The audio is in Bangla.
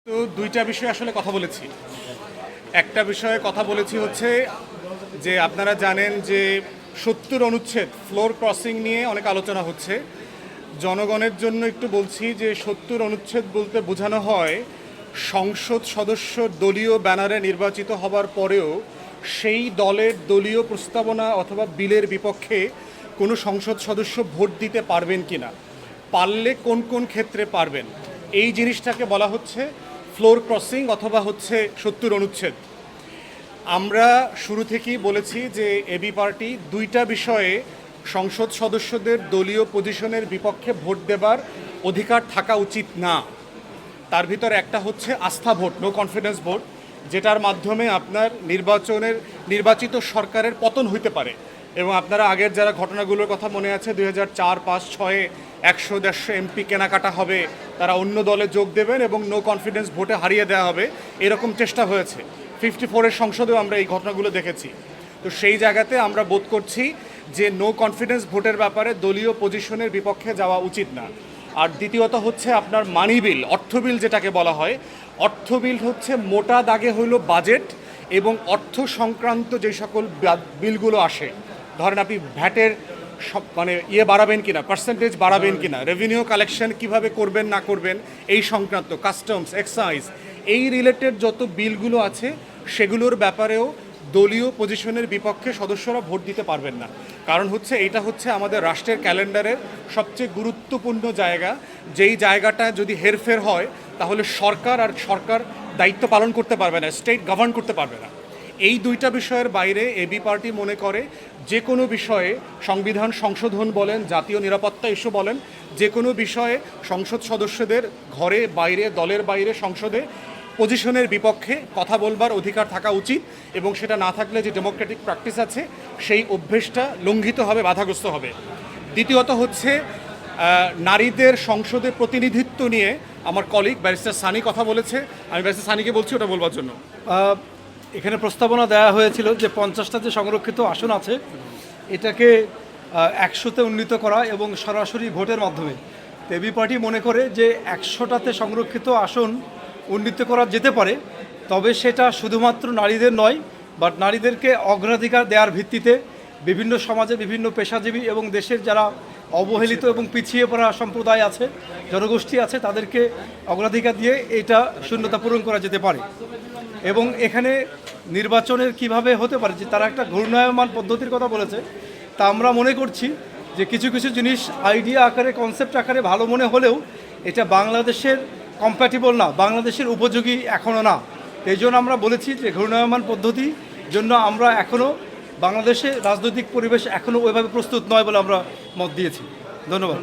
তো দুইটা বিষয়ে আসলে কথা বলেছি। একটা বিষয়ে কথা বলেছি হচ্ছে যে আপনারা জানেন যে ৭০ অনুচ্ছেদ ফ্লোর ক্রসিং নিয়ে অনেক আলোচনা হচ্ছে। জনগণের জন্য একটু বলছি যে ৭০ অনুচ্ছেদ বলতে বোঝানো হয় সংসদ সদস্য দলীয় ব্যানারে নির্বাচিত হবার পরেও সেই দলের দলীয় প্রস্তাবনা অথবা বিলের বিপক্ষে কোনো সংসদ সদস্য ভোট দিতে পারবেন কি না, পারলে কোন কোন ক্ষেত্রে পারবেন, এই জিনিসটাকে বলা হচ্ছে ফ্লোর ক্রসিং অথবা হচ্ছে ৭০ অনুচ্ছেদ। আমরা শুরু থেকেই বলেছি যে এবি পার্টি দুইটা বিষয়ে সংসদ সদস্যদের দলীয় পজিশনের বিপক্ষে ভোট দেবার অধিকার থাকা উচিত না। তার ভিতরে একটা হচ্ছে আস্থা ভোট, নো কনফিডেন্স ভোট, যেটার মাধ্যমে আপনার নির্বাচিত সরকারের পতন হইতে পারে। এবং আপনারা আগের যারা ঘটনাগুলোর কথা মনে আছে, 2004, 5, 6 100-150 এমপি কেনাকাটা হবে, তারা অন্য দলে যোগ দেবেন এবং নো কনফিডেন্স ভোটে হারিয়ে দেওয়া হবে, এরকম চেষ্টা হয়েছে। 54-এর সংসদেও আমরা এই ঘটনাগুলো দেখেছি। তো সেই জায়গাতে আমরা বোধ করছি যে নো কনফিডেন্স ভোটের ব্যাপারে দলীয় পজিশনের বিপক্ষে যাওয়া উচিত না। আর দ্বিতীয়ত হচ্ছে আপনার মানি বিল, অর্থ বিল যেটাকে বলা হয়, অর্থ বিল হচ্ছে মোটা দাগে হইল বাজেট এবং অর্থ সংক্রান্ত যে সকল বিলগুলো আসে, ধরেন আপনি ভ্যাটের বাড়াবেন কিনা, পার্সেন্টেজ বাড়াবেন কিনা, রেভিনিউ কালেকশন কিভাবে করবেন না করবেন এই সংক্রান্ত, কাস্টমস, এক্সাইজ, এই রিলেটেড যত বিলগুলো আছে সেগুলোর ব্যাপারেও দলীয় পজিশনের বিপক্ষে সদস্যরা ভোট দিতে পারবেন না। কারণ হচ্ছে এটা হচ্ছে আমাদের রাষ্ট্রের ক্যালেন্ডারের সবচেয়ে গুরুত্বপূর্ণ জায়গা, যেই জায়গাটা যদি হেরফের হয় তাহলে সরকার দায়িত্ব পালন করতে পারবে না, স্টেট গভর্ন করতে পারবে না। এই দুইটা বিষয়ের বাইরে এবি পার্টি মনে করে যে কোনো বিষয়ে সংবিধান সংশোধন বলেন, জাতীয় নিরাপত্তা ইস্যু বলেন, যে কোনো বিষয়ে সংসদ সদস্যদের ঘরে বাইরে, দলের বাইরে, সংসদে পজিশনের বিপক্ষে কথা বলবার অধিকার থাকা উচিত এবং সেটা না থাকলে যে ডেমোক্রেটিক প্র্যাকটিস আছে সেই অভ্যেসটা লঙ্ঘিত হবে, বাধাগ্রস্ত হবে। দ্বিতীয়ত হচ্ছে নারীদের সংসদে প্রতিনিধিত্ব নিয়ে আমার কলিগ ব্যারিস্টার সানি কথা বলেছে। আমি ব্যারিস্টার সানিকে বলছি ওটা বলবার জন্য। এখানে প্রস্তাবনা দেওয়া হয়েছিল যে 50টা যে সংরক্ষিত আসন আছে এটাকে 100-তে উন্নীত করা এবং সরাসরি ভোটের মাধ্যমে। এবি পার্টি মনে করে যে 100টাতে সংরক্ষিত আসন উন্নীত করা যেতে পারে, তবে সেটা শুধুমাত্র নারীদের নয়, বাট নারীদেরকে অগ্রাধিকার দেওয়ার ভিত্তিতে বিভিন্ন সমাজে বিভিন্ন পেশাজীবী এবং দেশের যারা অবহেলিত এবং পিছিয়ে পড়া সম্প্রদায় আছে, জনগোষ্ঠী আছে, তাদেরকে অগ্রাধিকার দিয়ে এটা শূন্যতা পূরণ করা যেতে পারে। এবং এখানে নির্বাচনের কিভাবে হতে পারে যে তারা একটা ঘূর্ণায়মান পদ্ধতির কথা বলেছে, তা আমরা মনে করছি যে কিছু কিছু জিনিস আইডিয়া আকারে, কনসেপ্ট আকারে ভালো মনে হলেও এটা বাংলাদেশের কম্প্যাটিবল না, বাংলাদেশের উপযোগী এখনও না। এই জন্য আমরা বলেছি যে ঘূর্ণায়মান পদ্ধতি জন্য আমরা এখনও বাংলাদেশে রাজনৈতিক পরিবেশ এখনও ওইভাবে প্রস্তুত নয় বলে আমরা মত দিয়েছি। ধন্যবাদ।